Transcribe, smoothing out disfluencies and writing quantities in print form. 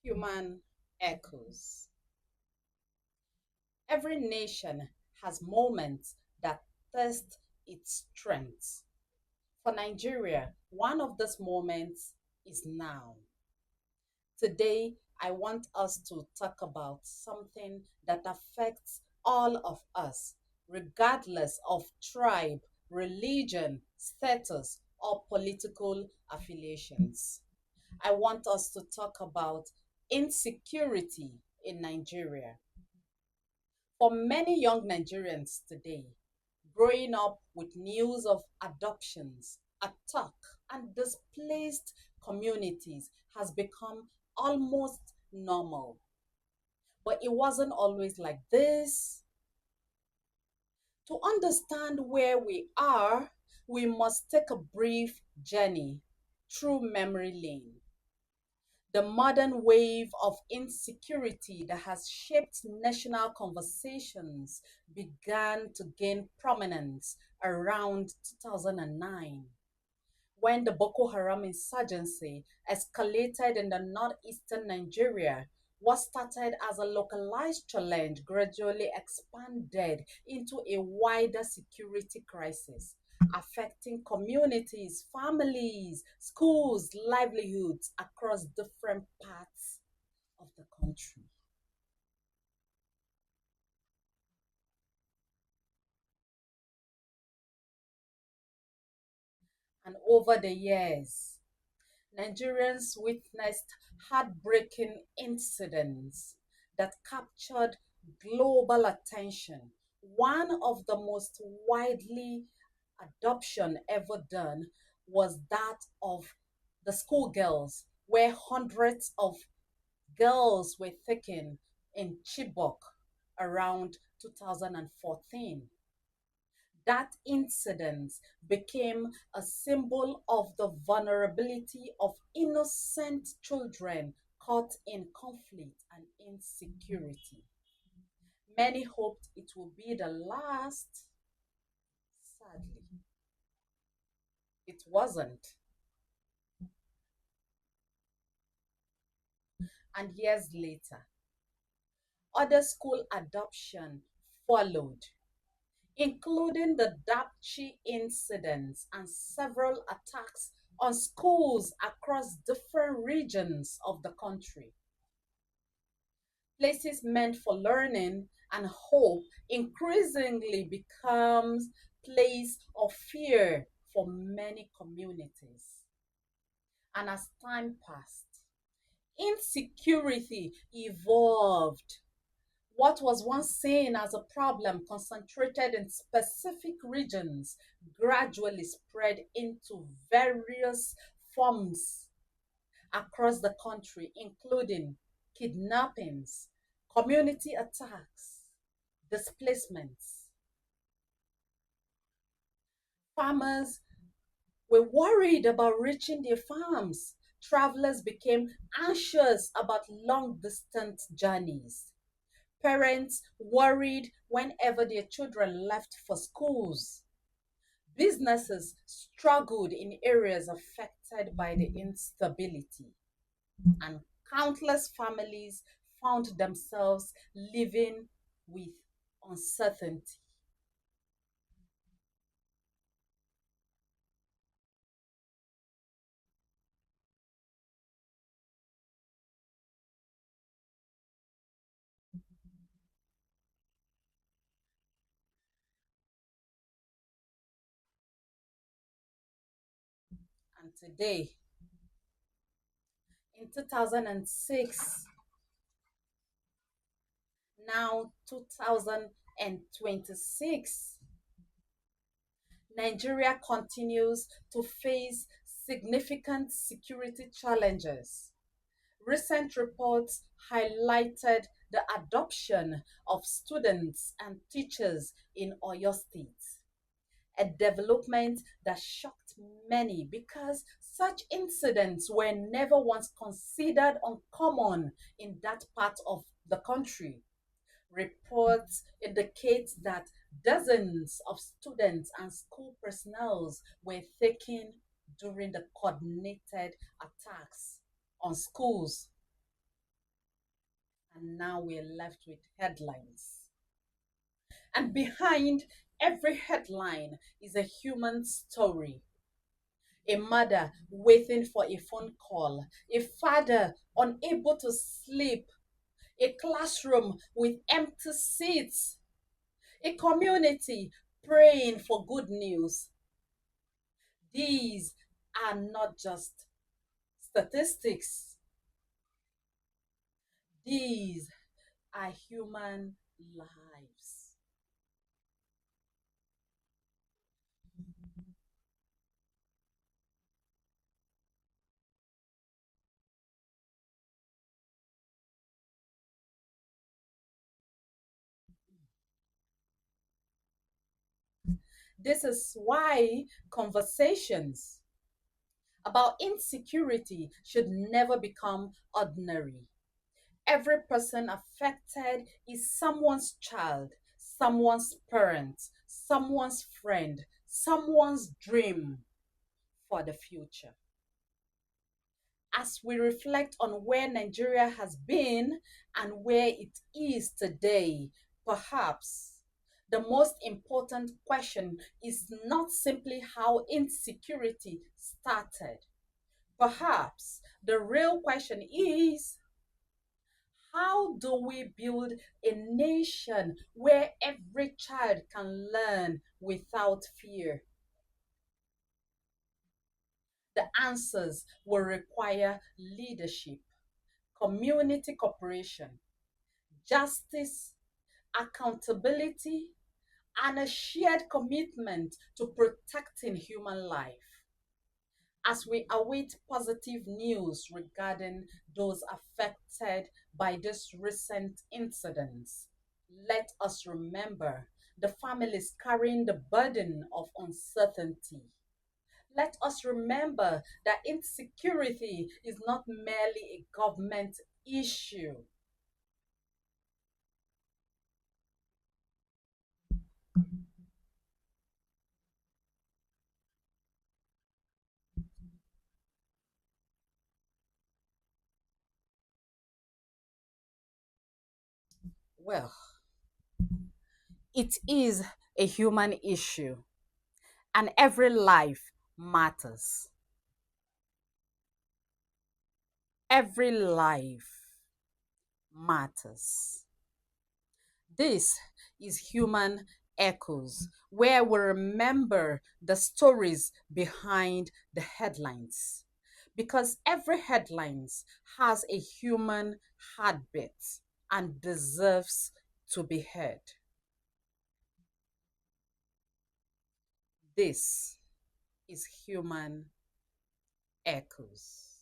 Human echoes. Every nation has moments that test its strengths. For Nigeria, one of those moments is now. Today, I want us to talk about something that affects all of us, regardless of tribe, religion, status, or political affiliations. I want us to talk about insecurity in Nigeria. For many young Nigerians today, growing up with news of adoptions, attack, and displaced communities has become almost normal. But it wasn't always like this. To understand where we are, we must take a brief journey through memory lane. The modern wave of insecurity that has shaped national conversations began to gain prominence around 2009 when the Boko Haram insurgency escalated in the northeastern Nigeria. What started as a localized challenge gradually expanded into a wider security crisis, affecting communities, families, schools, livelihoods across different parts of the country. And over the years, Nigerians witnessed heartbreaking incidents that captured global attention. One of the most widely adoption ever done was that of the schoolgirls, where hundreds of girls were taken in Chibok around 2014. That incident became a symbol of the vulnerability of innocent children caught in conflict and insecurity. Many hoped it would be the last. Sadly, it wasn't. And years later, other school adoption followed, including the Dapchi incidents and several attacks on schools across different regions of the country. Places meant for learning and hope increasingly becomes place of fear for many communities. And as time passed, insecurity evolved. What was once seen as a problem concentrated in specific regions gradually spread into various forms across the country, including kidnappings, community attacks, displacements. Farmers were worried about reaching their farms. Travelers became anxious about long distance journeys. Parents worried whenever their children left for schools. Businesses struggled in areas affected by the instability, and countless families found themselves living with uncertainty. And today, in 2006, now 2026, Nigeria continues to face significant security challenges. Recent reports highlighted the adoption of students and teachers in Oyo State, a development that shocked many because such incidents were never once considered uncommon in that part of the country. Reports indicate that dozens of students and school personnel were taken during the coordinated attacks on schools. And now we're left with headlines. And behind every headline is a human story. A mother waiting for a phone call, a father unable to sleep, a classroom with empty seats, a community praying for good news. These are not just statistics, these are human lives. This is why conversations about insecurity should never become ordinary. Every person affected is someone's child, someone's parent, someone's friend, someone's dream for the future. As we reflect on where Nigeria has been and where it is today, perhaps the most important question is not simply how insecurity started. Perhaps the real question is, how do we build a nation where every child can learn without fear? The answers will require leadership, community cooperation, justice, accountability, and a shared commitment to protecting human life. As we await positive news regarding those affected by this recent incidents, let us remember the families carrying the burden of uncertainty. Let us remember that insecurity is not merely a government issue. Well, it is a human issue, and every life matters. Every life matters. This is Human Echoes, where we remember the stories behind the headlines. Because every headlines has a human heartbeat and deserves to be heard. This is Human Echoes.